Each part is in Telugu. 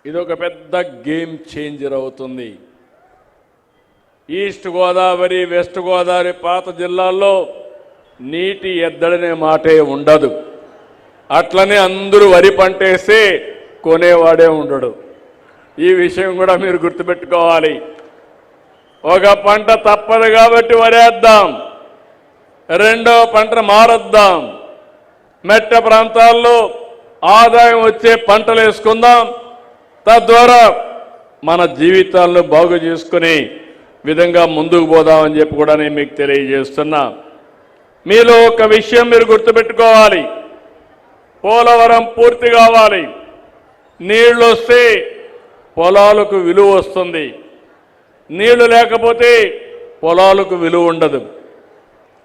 ఇది ఒక పెద్ద గేమ్ చేంజర్ అవుతుంది. ఈస్ట్ గోదావరి, వెస్ట్ గోదావరి పాత జిల్లాల్లో నీటి ఎద్దడనే మాటే ఉండదు. అట్లనే అందరూ వరి పంటేస్తే కొనేవాడే ఉండడు. ఈ విషయం కూడా మీరు గుర్తుపెట్టుకోవాలి. ఒక పంట తప్పదు కాబట్టి వరేద్దాం, రెండో పంట మారద్దాం. మెట్ట ప్రాంతాల్లో ఆదాయం వచ్చే పంటలు వేసుకుందాం. తద్వారా మన జీవితాలను బాగు చేసుకునే విధంగా ముందుకు పోదామని చెప్పి కూడా నేను మీకు తెలియజేస్తున్నా. మీలో ఒక విషయం మీరు గుర్తుపెట్టుకోవాలి. పోలవరం పూర్తి కావాలి. నీళ్లు వస్తే పొలాలకు విలువ వస్తుంది. నీళ్లు లేకపోతే పొలాలకు విలువ ఉండదు.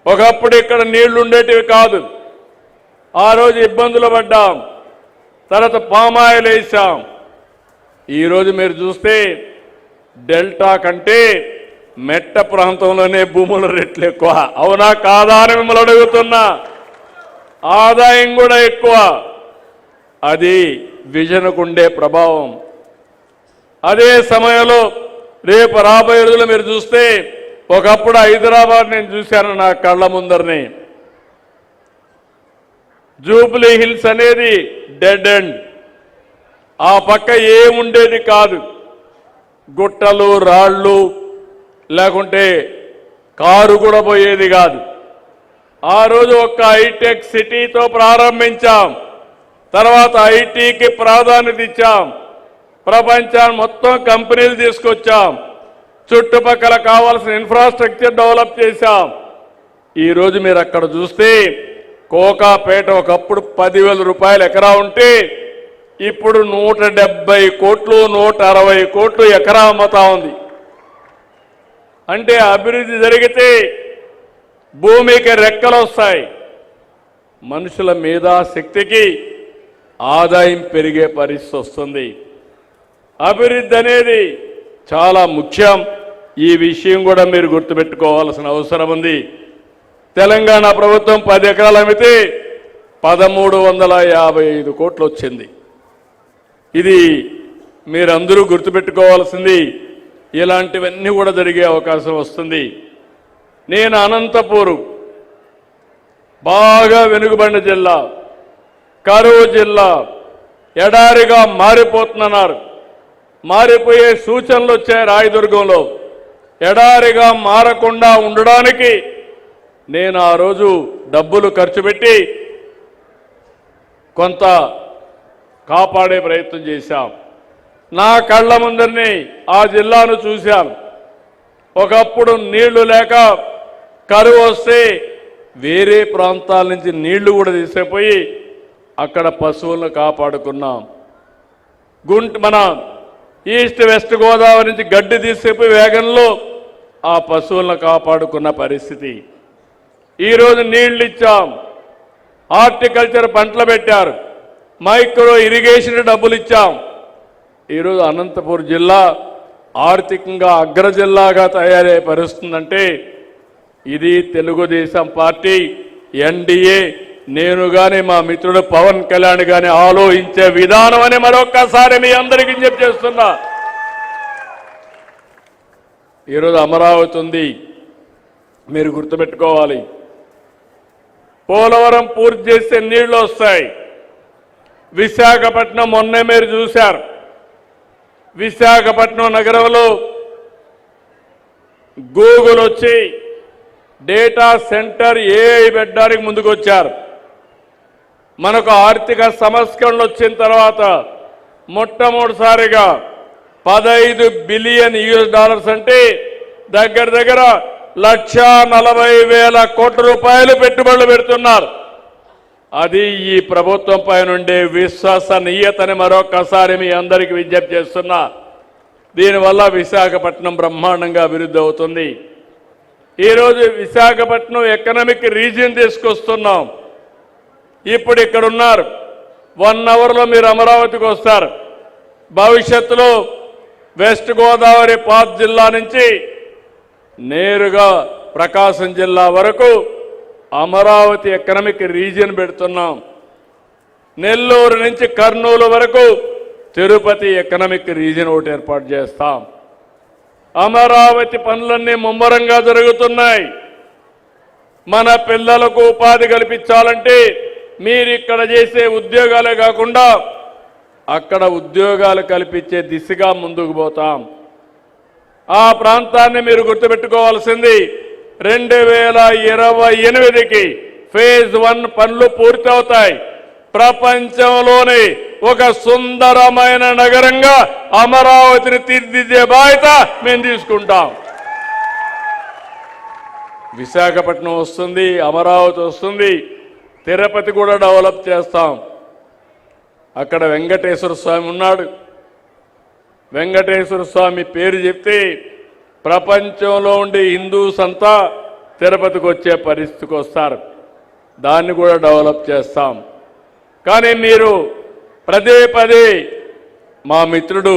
ఒకప్పుడు ఇక్కడ నీళ్లు ఉండేటివి కాదు. ఆ రోజు ఇబ్బందులు పడ్డాం. తర్వాత పామాయిల్ వేసాం. ఈరోజు మీరు చూస్తే డెల్టా కంటే మెట్ట ప్రాంతంలోనే భూముల రేట్లు ఎక్కువ. అవునా కాదా అని మిమ్మల్ని అడుగుతున్నా. ఆదాయం కూడా ఎక్కువ. అది విజన్కు ఉండే ప్రభావం. అదే సమయంలో రేపు రాబోయే రోజులు మీరు చూస్తే, ఒకప్పుడు హైదరాబాద్ నేను చూశాను నా కళ్ళ ముందరనే. జూబ్లీ హిల్స్ అనేది డెడ్ ఎండ్. ఆ పక్క ఏముండేది కాదు. గుట్టలు, రాళ్ళు, లేకుంటే కారు కూడా పోయేది కాదు. ఆ రోజు ఒక హైటెక్ సిటీతో ప్రారంభించాం. తర్వాత ఐటీకి ప్రాధాన్యత ఇచ్చాం. ప్రపంచాన్ని మొత్తం కంపెనీలు తీసుకొచ్చాం. చుట్టుపక్కల కావాల్సిన ఇన్ఫ్రాస్ట్రక్చర్ డెవలప్ చేశాం. ఈరోజు మీరు అక్కడ చూస్తే కోకాపేట ఒకప్పుడు 10,000 రూపాయలు ఎకరా ఉంటే ఇప్పుడు 170 కోట్లు, 160 కోట్లు ఎకరా అమ్ముతా ఉంది. అంటే అభివృద్ధి జరిగితే భూమికి రెక్కలు వస్తాయి. మనుషుల మేధాశక్తికి ఆదాయం పెరిగే పరిస్థితి వస్తుంది. అభివృద్ధి అనేది చాలా ముఖ్యం. ఈ విషయం కూడా మీరు గుర్తుపెట్టుకోవాల్సిన అవసరం ఉంది. తెలంగాణ ప్రభుత్వం 10 ఎకరాలు అమ్మితే 1355 కోట్లు వచ్చింది. ఇది మీరందరూ గుర్తుపెట్టుకోవాల్సింది. ఇలాంటివన్నీ కూడా జరిగే అవకాశం వస్తుంది. నేను అనంతపూరు బాగా వెనుకబడిన జిల్లా, కరువు జిల్లా, ఎడారిగా మారిపోతున్నారు. మారిపోయే సూచనలు వచ్చాయి. రాయదుర్గంలో ఎడారిగా మారకుండా ఉండడానికి నేను ఆ రోజు డబ్బులు ఖర్చు పెట్టి కొంత కాపాడే ప్రయత్నం చేశాం. నా కళ్ళ ముందరిని ఆ జిల్లాను చూశాను. ఒకప్పుడు నీళ్లు లేక కరువు వస్తే వేరే ప్రాంతాల నుంచి నీళ్లు కూడా తీసుకుపోయి అక్కడ పశువులను కాపాడుకున్నాం. మన ఈస్ట్ వెస్ట్ గోదావరి నుంచి గడ్డి తీసుకుపోయి వేగంలో ఆ పశువులను కాపాడుకున్న పరిస్థితి. ఈరోజు నీళ్లు ఇచ్చాం. హార్టికల్చర్ పంటలు పెట్టారు. మైక్రో ఇరిగేషన్ డబ్బులు ఇచ్చాం. ఈరోజు అనంతపూర్ జిల్లా ఆర్థికంగా అగ్ర జిల్లాగా తయారయ్యే పరిస్థితుందంటే ఇది తెలుగుదేశం పార్టీ, ఎన్డీఏ, నేను కానీ మా మిత్రుడు పవన్ కళ్యాణ్ కానీ ఆలోచించే విధానం అని మరొక్కసారి మీ అందరికీ చేస్తున్నా. ఈరోజు అమరావతి ఉంది. మీరు గుర్తుపెట్టుకోవాలి. పోలవరం పూర్తి చేస్తే నీళ్లు వస్తాయి. విశాఖపట్నం మొన్నే మీరు చూశారు. విశాఖపట్నం నగరంలో గూగుల్ వచ్చి డేటా సెంటర్ ఏఐ పెట్టడానికి ముందుకు వచ్చారు. మనకు ఆర్థిక సంస్కరణలు వచ్చిన తర్వాత మొట్టమొదటిసారిగా $15 బిలియన్ అంటే దగ్గర దగ్గర 1,40,000 కోట్ల రూపాయలు పెట్టుబడులు పెడుతున్నారు. అది ఈ ప్రభుత్వం పైన ఉండే విశ్వసనీయతని మరొకసారి మీ అందరికీ విజ్ఞప్తి చేస్తున్నా. దీనివల్ల విశాఖపట్నం బ్రహ్మాండంగా అభివృద్ధి అవుతుంది. ఈరోజు విశాఖపట్నం ఎకనామిక్ రీజియన్ తీసుకొస్తున్నాం. ఇప్పుడు ఇక్కడ ఉన్నారు. 1 అవర్లో మీరు అమరావతికి వస్తారు. భవిష్యత్తులో వెస్ట్ గోదావరి పాత జిల్లా నుంచి నేరుగా ప్రకాశం జిల్లా వరకు అమరావతి ఎకనామిక్ రీజియన్ పెడుతున్నాం. నెల్లూరు నుంచి కర్నూలు వరకు తిరుపతి ఎకనామిక్ రీజియన్ ఒకటి ఏర్పాటు చేస్తాం. అమరావతి పనులన్నీ ముమ్మరంగా జరుగుతున్నాయి. మన పిల్లలకు ఉపాధి కల్పించాలంటే మీరు ఇక్కడ చేసే ఉద్యోగాలే కాకుండా అక్కడ ఉద్యోగాలు కల్పించే దిశగా ముందుకు పోతాం. ఆ ప్రాంతాన్ని మీరు గుర్తుపెట్టుకోవాల్సింది 2028కి ఫేజ్ 1 పనులు పూర్తవుతాయి. ప్రపంచంలోనే ఒక సుందరమైన నగరంగా అమరావతిని తీర్చిదిద్దే బాధ్యత మేము తీసుకుంటాం. విశాఖపట్నం వస్తుంది, అమరావతి వస్తుంది, తిరుపతి కూడా డెవలప్ చేస్తాం. అక్కడ వెంకటేశ్వర స్వామి ఉన్నాడు. వెంకటేశ్వర స్వామి పేరు చెప్తే ప్రపంచంలో ఉండే హిందూస్ అంతా తిరుపతికి వచ్చే పరిస్థితికి వస్తారు. దాన్ని కూడా డెవలప్ చేస్తాం. కానీ మీరు పదే పదే మా మిత్రుడు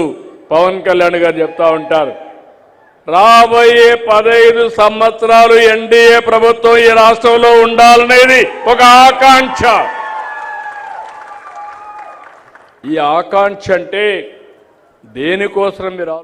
పవన్ కళ్యాణ్ గారు చెప్తా ఉంటారు, రాబోయే 15 సంవత్సరాలు ఎన్డీఏ ప్రభుత్వం ఈ రాష్ట్రంలో ఉండాలనేది ఒక ఆకాంక్ష. ఈ ఆకాంక్ష అంటే దేనికోసం మీరు